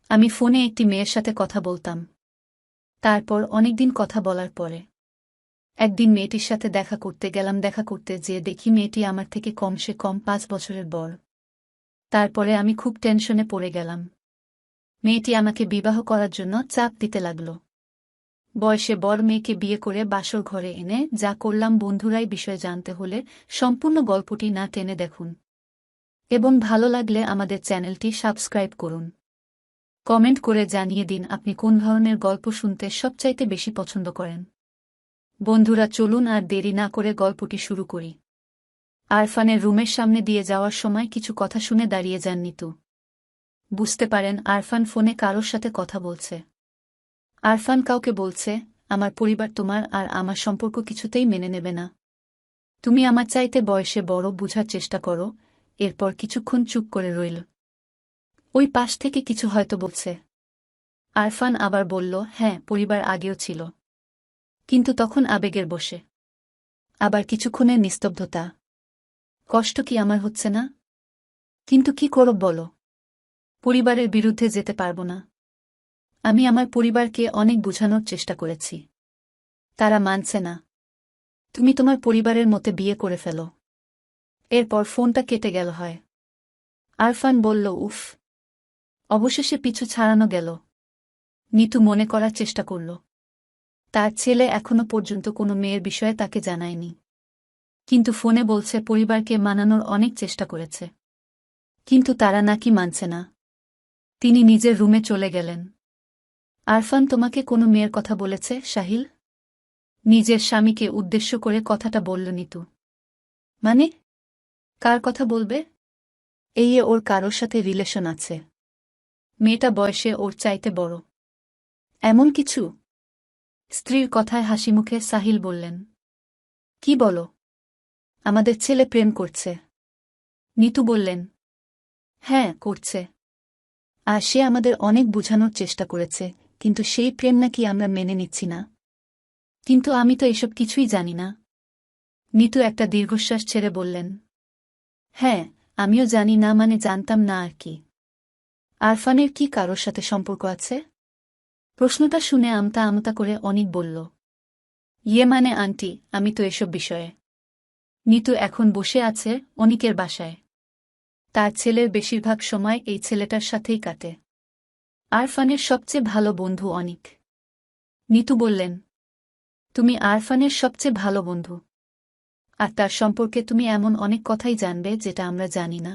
আমি ফোনে একটি মেয়ের সাথে কথা বলতাম। তারপর অনেকদিন কথা বলার পরে একদিন মেয়েটির সাথে দেখা করতে যেয়ে দেখি মেয়েটি আমার থেকে কমসে কম 5 বছরের বড়। তারপরে আমি খুব টেনশনে পড়ে গেলাম। মেয়েটি আমাকে বিবাহ করার জন্য চাপ দিতে লাগল। বয়সে বড় মেয়েকে বিয়ে করে বাসর ঘরে এনে যা করলাম, বন্ধুরাই বিষয় জানতে হলে সম্পূর্ণ গল্পটি না টেনে দেখুন এবং ভালো লাগলে আমাদের চ্যানেলটি সাবস্ক্রাইব করুন। কমেন্ট করে জানিয়ে দিন আপনি কোন ধরনের গল্প শুনতে সবচাইতে বেশি পছন্দ করেন। বন্ধুরা, চলুন আর দেরি না করে গল্পটি শুরু করি। আরফানের রুমের সামনে দিয়ে যাওয়ার সময় কিছু কথা শুনে দাঁড়িয়ে যান নিতু। বুঝতে পারেন আরফান ফোনে কারোর সাথে কথা বলছে। আরফান কাউকে বলছে, আমার পরিবার তোমার আর আমার সম্পর্ক কিছুতেই মেনে নেবে না। তুমি আমার চাইতে বয়সে বড়, বুঝার চেষ্টা করো। এরপর কিছুক্ষণ চুপ করে রইল। ওই পাশ থেকে কিছু হয়তো বলছে। আরফান আবার বলল, হ্যাঁ, পরিবার আগেও ছিল, কিন্তু তখন আবেগের বশে। আবার কিছুক্ষণের নিস্তব্ধতা। কষ্ট কি আমার হচ্ছে না? কিন্তু কি করব বলো? পরিবারের বিরুদ্ধে যেতে পারব না। আমি আমার পরিবারকে অনেক বোঝানোর চেষ্টা করেছি, তারা মানছে না। তুমি তোমার পরিবারের মতে বিয়ে করে ফেলো। এরপর ফোনটা কেটে গেল হয়। আরফান বলল, উফ। অবশেষে পিছু ছাড়ানো গেল। নিতু মনে করার চেষ্টা করল। তার ছেলে এখনো পর্যন্ত কোনো মেয়ের বিষয়ে তাকে জানায়নি, কিন্তু ফোনে বলছে পরিবারকে মানানোর অনেক চেষ্টা করেছে, কিন্তু তারা নাকি মানছে না। তিনি নিজের রুমে চলে গেলেন। আরফান, তোমাকে কোনো মেয়ের কথা বলেছে সাহিল? নিজের স্বামীকে উদ্দেশ্য করে কথাটা বলল নিতু। মানে? কার কথা বলবে? ওর কারোর সাথে রিলেশন আছে। মেয়েটা বয়সে ওর চাইতে বড়। এমন কিছু? স্ত্রীর কথায় হাসিমুখে সাহিল বললেন। কি বলো? আমাদের ছেলে প্রেম করছে। নিতু বললেন। হ্যাঁ, করছে। আর সে আমাদের অনেক বোঝানোর চেষ্টা করেছে, কিন্তু সেই প্রেম নাকি আমরা মেনে নিচ্ছি না। কিন্তু আমি তো এসব কিছুই জানি না। নিতু একটা দীর্ঘশ্বাস ছেড়ে বললেন। হ্যাঁ, আমিও জানি না, মানে জানতাম না আর কি। আরফানের কি কারোর সাথে সম্পর্ক আছে? প্রশ্নটা শুনে আমতা আমতা করে অনিক বলল। মানে আন্টি, আমি তো এসব বিষয়ে। নিতু এখন বসে আছে অনিকের বাসায়। তার ছেলের বেশিরভাগ সময় এই ছেলেটার সাথেই কাটে। আরফানের সবচেয়ে ভালো বন্ধু অনিক। নিতু বললেন। তুমি আরফানের সবচেয়ে ভালো বন্ধু, আর তার সম্পর্কে তুমি এমন অনেক কথাই জানবে যেটা আমরা জানি না।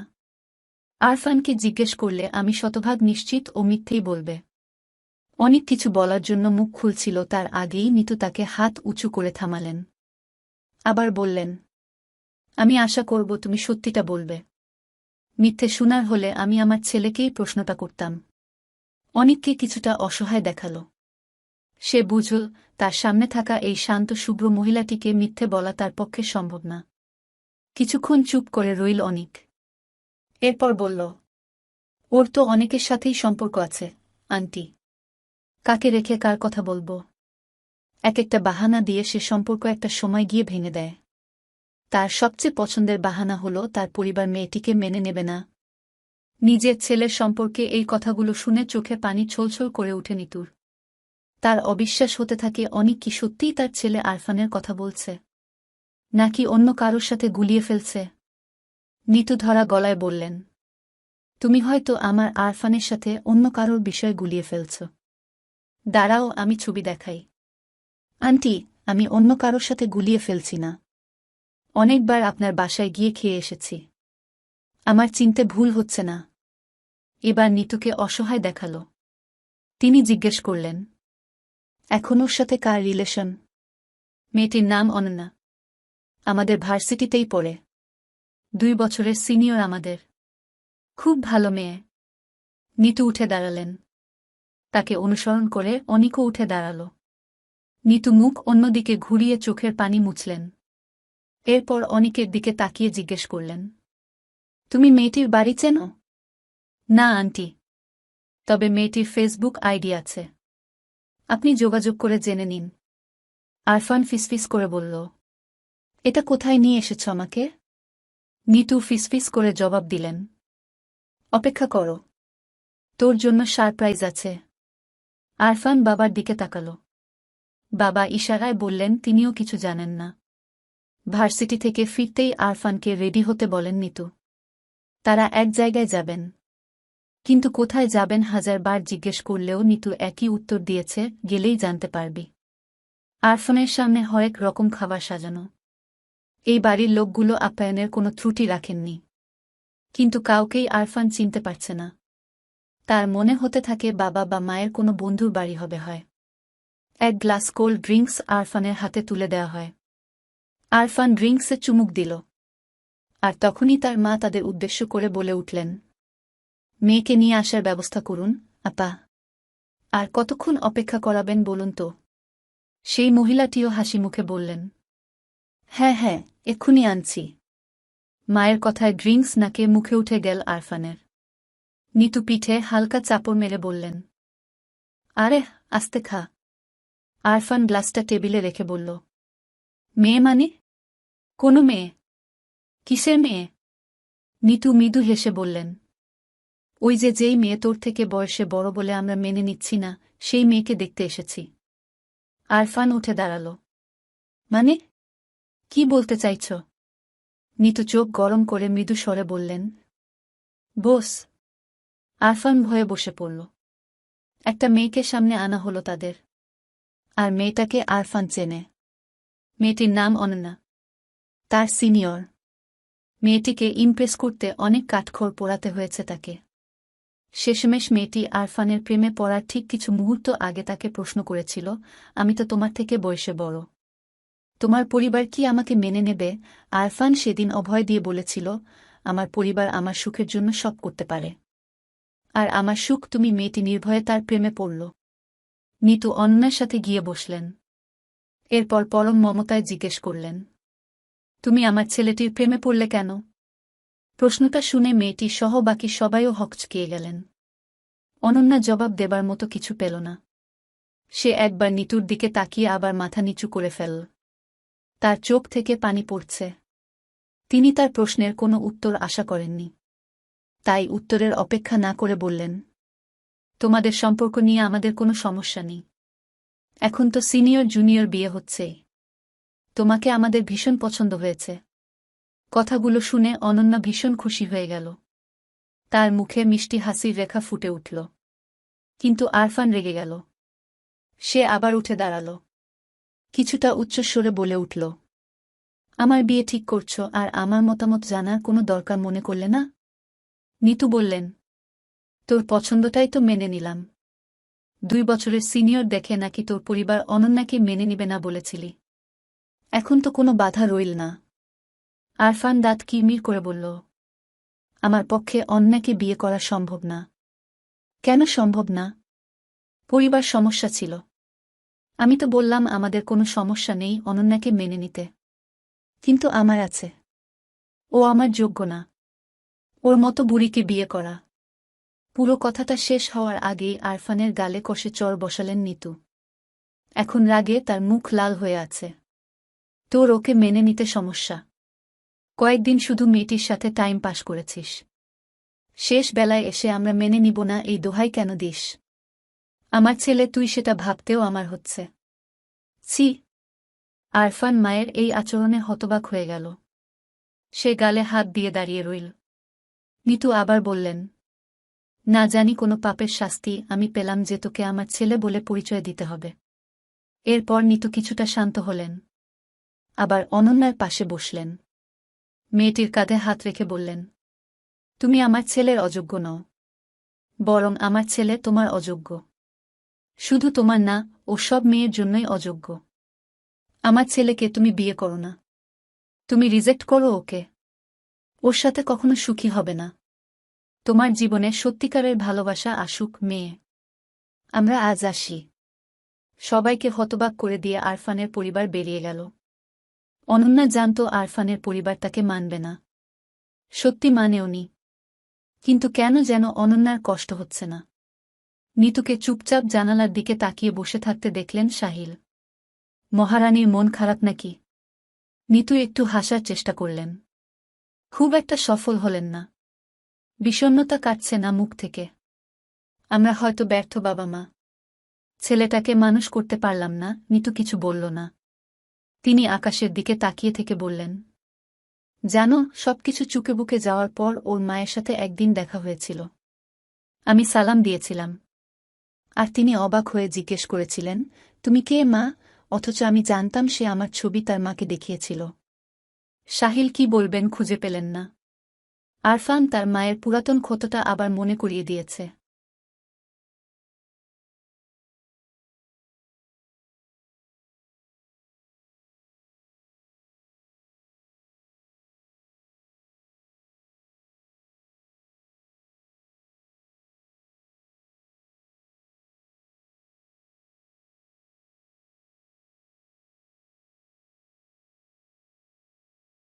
আরফানকে জিজ্ঞেস করলে আমি শতভাগ নিশ্চিত ও মিথ্যেই বলবে। অনেক কিছু বলার জন্য মুখ খুলছিল, তার আগেই নিতু তাকে হাত উঁচু করে থামালেন। আবার বললেন, আমি আশা করব তুমি সত্যিটা বলবে। মিথ্যে শোনার হলে আমি আমার ছেলেকেই প্রশ্নটা করতাম। অনিককে কিছুটা অসহায় দেখাল। সে বুঝল তার সামনে থাকা এই শান্ত শুভ্র মহিলাটিকে মিথ্যে বলা তার পক্ষে সম্ভব না। কিছুক্ষণ চুপ করে রইল অনিক। এরপর বলল, ওর তো অনেকের সাথেই সম্পর্ক আছে আন্টি। কাকে রেখে কার কথা বলবো? এক একটা বাহানা দিয়ে সে সম্পর্ক একটা সময় গিয়ে ভেঙে দেয়। তার সবচেয়ে পছন্দের বাহানা হলো তার পরিবার মেয়েটিকে মেনে নেবে না। নিজের ছেলের সম্পর্কে এই কথাগুলো শুনে চোখে পানি ছলছল করে উঠে নিতুর। তার অবিশ্বাস হতে থাকে, অনিক কি সত্যিই তার ছেলে আরফানের কথা বলছে, নাকি অন্য কারোর সাথে গুলিয়ে ফেলছে? নিতু ধরা গলায় বললেন, তুমি হয়তো আমার আরফানের সাথে অন্য কারোর বিষয় গুলিয়ে ফেলছ। দাঁড়াও, আমি ছবি দেখাই। আন্টি, আমি অন্য কারোর সাথে গুলিয়ে ফেলছি না। অনেকবার আপনার বাসায় গিয়ে খেয়ে এসেছি। আমার চিনতে ভুল হচ্ছে না। এবার নিতুকে অসহায় দেখাল। তিনি জিজ্ঞেস করলেন, এখন ওর সাথে কার রিলেশন? মেয়েটির নাম অনন্যা। আমাদের ভার্সিটিতেই পড়ে। 2 বছরের সিনিয়র আমাদের। খুব ভালো মেয়ে। নিতু উঠে দাঁড়ালেন। তাকে অনুসরণ করে অনিকও উঠে দাঁড়াল। নিতু মুখ অন্যদিকে ঘুরিয়ে চোখের পানি মুছলেন। এরপর অনিকের দিকে তাকিয়ে জিজ্ঞেস করলেন, তুমি মেয়েটির বাড়ি চেনো? না আন্টি, তবে মেয়েটির ফেসবুক আইডি আছে। আপনি যোগাযোগ করে জেনে নিন। আরফান ফিসফিস করে বলল, এটা কোথায় নিয়ে এসেছ আমাকে? নিতু ফিসফিস করে জবাব দিলেন, অপেক্ষা করো। তোর জন্য সারপ্রাইজ আছে। আরফান বাবার দিকে তাকাল। বাবা ইশারায় বললেন তিনিও কিছু জানেন না। ভার্সিটি থেকে ফিরতেই আরফানকে রেডি হতে বলেন নিতু। তারা এক জায়গায় যাবেন। কিন্তু কোথায় যাবেন 1000বার জিজ্ঞেস করলেও নিতু একই উত্তর দিয়েছে, গেলেই জানতে পারবি। আরফানের সামনে হরেক রকম খাবার সাজানো। এই বাড়ির লোকগুলো আপ্যায়নের কোনো ত্রুটি রাখেননি। কিন্তু কাউকেই আরফান চিনতে পারছে না। তার মনে হতে থাকে বাবা বা মায়ের কোনো বন্ধুর বাড়ি হবে হয়। এক গ্লাস কোল্ড ড্রিঙ্কস আরফানের হাতে তুলে দেওয়া হয়। আরফান ড্রিঙ্কসে চুমুক দিল। আর তখনই তার মা তাদের উদ্দেশ্য করে বলে উঠলেন, মেয়েকে নিয়ে আসার ব্যবস্থা করুন, আপা। আর কতক্ষণ অপেক্ষা করাবেন বলুন তো? সেই মহিলাটিও হাসি মুখে বললেন, হ্যাঁ হ্যাঁ, এক্ষুনি আনছি। মায়ের কথায় ড্রিঙ্কস নাকে মুখে উঠে গেল আরফানের। নিতু পিঠে হালকা চাপড় মেরে বললেন, আরে আস্তে খা। আরফান গ্লাসটা টেবিলে রেখে বলল, মেয়ে মানে? কোনো মেয়ে? কিসের মেয়ে? নিতু মৃদু হেসে বললেন, ওই যে যেই মেয়ে তোর থেকে বয়সে বড় বলে আমরা মেনে নিচ্ছি না, সেই মেয়েকে দেখতে এসেছি। আরফান উঠে দাঁড়াল। মানে? কি বলতে চাইছ? নিতু চোখ গরম করে মৃদু স্বরে বললেন, বস। আরফান ভয়ে বসে পড়ল। একটা মেয়েকে সামনে আনা হলো তাদের। আর মেয়েটাকে আরফান চেনে। মেয়েটির নাম অনন্যা। তার সিনিয়র। মেয়েটিকে ইমপ্রেস করতে অনেক কাঠখড় পোড়াতে হয়েছে তাকে। শেষমেশ মেয়েটি আরফানের প্রেমে পড়ার ঠিক কিছু মুহূর্ত আগে তাকে প্রশ্ন করেছিল, আমি তো তোমার থেকে বয়সে বড়। তোমার পরিবার কি আমাকে মেনে নেবে? আরফান সেদিন অভয় দিয়ে বলেছিল, আমার পরিবার আমার সুখের জন্য সব করতে পারে। আর আমার সুখ তুমি। মেয়েটি নির্ভয়ে তার প্রেমে পড়ল। নিতু অনন্যার সাথে গিয়ে বসলেন। এরপর পরম মমতায় জিজ্ঞেস করলেন, তুমি আমার ছেলেটির প্রেমে পড়লে কেন? প্রশ্নটা শুনে মেয়েটি সহ বাকি সবাইও হকচকিয়ে গেলেন। অনন্যা জবাব দেবার মতো কিছু পেল না। সে একবার নিতুর দিকে তাকিয়ে আবার মাথা নিচু করে ফেলল। তার চোখ থেকে পানি পড়ছে। তিনি তার প্রশ্নের কোনো উত্তর আশা করেননি। তাই উত্তরের অপেক্ষা না করে বললেন, তোমাদের সম্পর্ক নিয়ে আমাদের কোনো সমস্যা নেই। এখন তো সিনিয়র জুনিয়র বিয়ে হচ্ছেই। তোমাকে আমাদের ভীষণ পছন্দ হয়েছে। কথাগুলো শুনে অনন্যা ভীষণ খুশি হয়ে গেল। তার মুখে মিষ্টি হাসির রেখা ফুটে উঠল। কিন্তু আরফান রেগে গেল। সে আবার উঠে দাঁড়াল। কিছুটা উচ্চস্বরে বলে উঠল, আমার বিয়ে ঠিক করছ আর আমার মতামত জানার কোনো দরকার মনে করলে না? নিতু বললেন, তোর পছন্দটাই তো মেনে নিলাম। 2 বছরের সিনিয়র দেখে নাকি তোর পরিবার অনন্যাকে মেনে নিবে না বলেছিলি। এখন তো কোনো বাধা রইল না। আরফান দাঁত কিরমির করে বলল, আমার পক্ষে অন্যাকে বিয়ে করা সম্ভব না। কেন সম্ভব না? পরিবার সমস্যা ছিল। আমি তো বললাম আমাদের কোনো সমস্যা নেই অনন্যাকে মেনে নিতে। কিন্তু আমার আছে। ও আমার যোগ্য না। ওর মতো বুড়িকে বিয়ে করা। পুরো কথাটা শেষ হওয়ার আগেই আরফানের গালে কষে চড় বসালেন নিতু। এখন রাগে তার মুখ লাল হয়ে আছে। তোর ওকে মেনে নিতে সমস্যা? কয়েকদিন শুধু মেয়েটির সাথে টাইম পাস করেছিস। শেষ বেলায় এসে আমরা মেনে নিব না এই দোহাই কেন দিস? আমার ছেলে, তুই সেটা ভাবতেও আমার হচ্ছে। ছি! আরফান মায়ের এই আচরণে হতবাক হয়ে গেল। সে গালে হাত দিয়ে দাঁড়িয়ে রইল। নিতু আবার বললেন, না জানি কোনো পাপের শাস্তি আমি পেলাম যে তোকে আমার ছেলে বলে পরিচয় দিতে হবে। এরপর নিতু কিছুটা শান্ত হলেন। আবার অনন্যার পাশে বসলেন। মেয়েটির কাঁধে হাত রেখে বললেন, তুমি আমার ছেলের অযোগ্য নও। বরং আমার ছেলে তোমার অযোগ্য। শুধু তোমার না, ও সব মেয়ের জন্যই অযোগ্য। আমার ছেলেকে তুমি বিয়ে করো না। তুমি রিজেক্ট করো ওকে। ওর সাথে কখনো সুখী হবে না। তোমার জীবনে সত্যিকারের ভালোবাসা আসুক, মেয়ে। আমরা আজ আসি। সবাইকে হতবাক করে দিয়ে আরফানের পরিবার বেরিয়ে গেল। অনন্যা জানত আরফানের পরিবার তাকে মানবে না। সত্যি মানেওনি। কিন্তু কেন যেন অনন্যার কষ্ট হচ্ছে না। নিতুকে চুপচাপ জানালার দিকে তাকিয়ে বসে থাকতে দেখলেন সাহিল। মহারানীর মন খারাপ নাকি? নিতু একটু হাসার চেষ্টা করলেন। খুব একটা সফল হলেন না। বিষণ্ণতা কাটছে না মুখ থেকে। আমরা হয়তো ব্যর্থ বাবা মা। ছেলেটাকে মানুষ করতে পারলাম না। নিতু কিছু বলল না। তিনি আকাশের দিকে তাকিয়ে থেকে বললেন, জানো, সবকিছু চুকেবুকে যাওয়ার পর ওর মায়ের সাথে একদিন দেখা হয়েছিল। আমি সালাম দিয়েছিলাম। আর তিনি অবাক হয়ে জিজ্ঞেস করেছিলেন, তুমি কে মা? অথচ আমি জানতাম সে আমার ছবি তার মাকে দেখিয়েছিল। সাহিল কি বলবেন খুঁজে পেলেন না। আরফান তার মায়ের পুরাতন ক্ষতটা আবার মনে করিয়ে দিয়েছে।